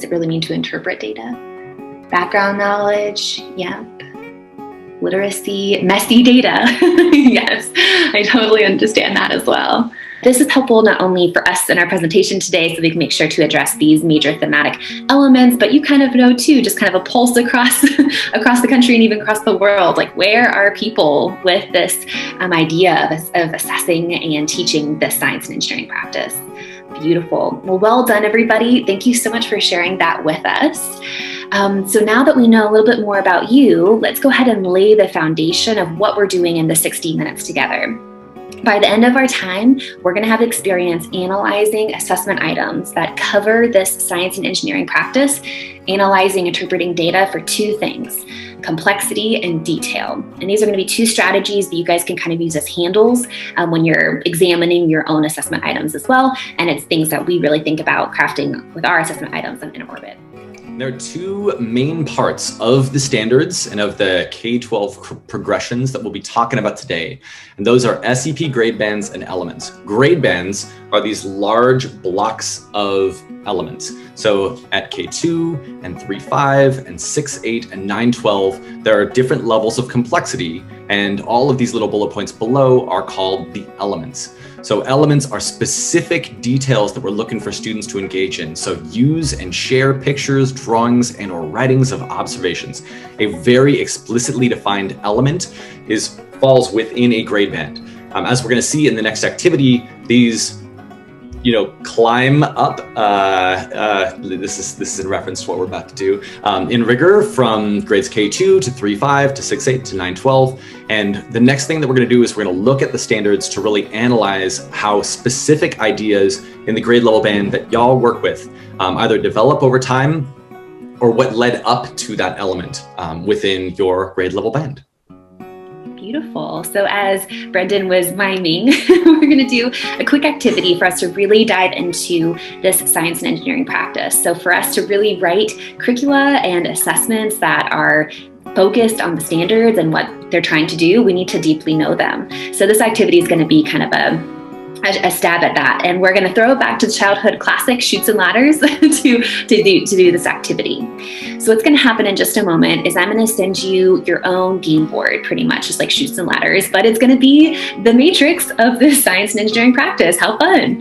it really mean to interpret data? Background knowledge, yep. Literacy, messy data. Yes, I totally understand that as well. This is helpful not only for us in our presentation today, so we can make sure to address these major thematic elements, but you kind of know too, just kind of a pulse across across the country and even across the world, like where are people with this idea of assessing and teaching this science and engineering practice. Beautiful. Well done, everybody. Thank you so much for sharing that with us. So now that we know a little bit more about you, let's go ahead and lay the foundation of what we're doing in the 60 minutes together. By the end of our time, we're going to have experience analyzing assessment items that cover this science and engineering practice, analyzing, interpreting data for two things: complexity and detail. And these are going to be two strategies that you guys can kind of use as handles when you're examining your own assessment items as well. And it's things that we really think about crafting with our assessment items on InnerOrbit. There are two main parts of the standards and of the K-12 progressions that we'll be talking about today. And those are SEP grade bands and elements. Grade bands are these large blocks of elements. So at K2 and 3.5 and 6.8 and 9.12, there are different levels of complexity, and all of these little bullet points below are called the elements. So elements are specific details that we're looking for students to engage in. So use and share pictures, drawings, and or writings of observations. A very explicitly defined element falls within a grade band. As we're going to see in the next activity, these climb up. This is in reference to what we're about to do in rigor from grades K2 to 3.5 to 6.8 to 9.12. And the next thing that we're going to do is we're going to look at the standards to really analyze how specific ideas in the grade level band that y'all work with either develop over time or what led up to that element within your grade level band. Beautiful. So as Brendan was miming, we're going to do a quick activity for us to really dive into this science and engineering practice. So for us to really write curricula and assessments that are focused on the standards and what they're trying to do, we need to deeply know them. So this activity is going to be kind of a stab at that. And we're going to throw it back to the childhood classic Chutes and Ladders to do this activity. So what's going to happen in just a moment is I'm going to send you your own game board, pretty much just like Chutes and Ladders, but it's going to be the matrix of this science and engineering practice. How fun.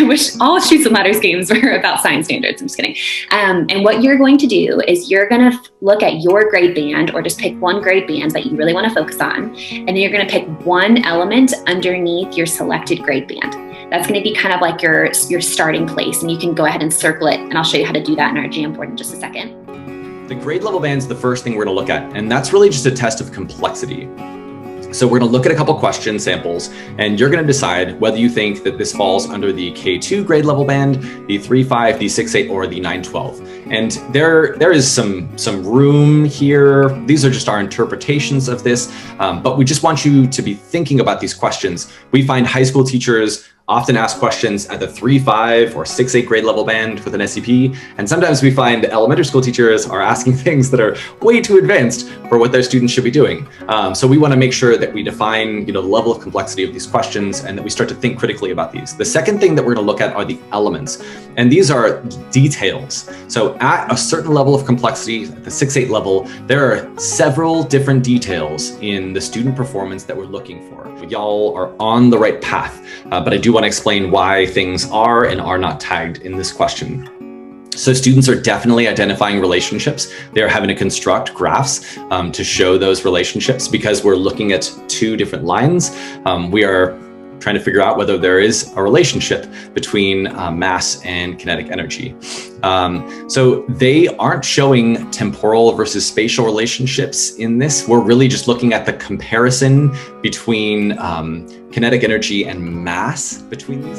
Which all Chutes and Ladders games are about science standards. I'm just kidding. And what you're going to do is you're going to look at your grade band, or just pick one grade band that you really want to focus on. And then you're going to pick one element underneath your selected grade band. That's going to be kind of like your starting place, and you can go ahead and circle it, and I'll show you how to do that in our Jamboard in just a second. The grade level band is the first thing we're going to look at, and that's really just a test of complexity. So we're going to look at a couple question samples, and you're going to decide whether you think that this falls under the K2 grade level band, the 3.5, the 6.8, or the 9.12. And there is some room here. These are just our interpretations of this, but we just want you to be thinking about these questions. We find high school teachers often ask questions at the 3.5 or 6.8 grade level band with an SEP. And sometimes we find elementary school teachers are asking things that are way too advanced for what their students should be doing. So we want to make sure that we define the level of complexity of these questions and that we start to think critically about these. The second thing that we're going to look at are the elements. And these are details. So at a certain level of complexity, at the 6.8 level, there are several different details in the student performance that we're looking for. Y'all are on the right path, but I do want to explain why things are and are not tagged in this question. So students are definitely identifying relationships. They're having to construct graphs to show those relationships because we're looking at two different lines. We are trying to figure out whether there is a relationship between mass and kinetic energy. So they aren't showing temporal versus spatial relationships in this. We're really just looking at the comparison between kinetic energy and mass between these.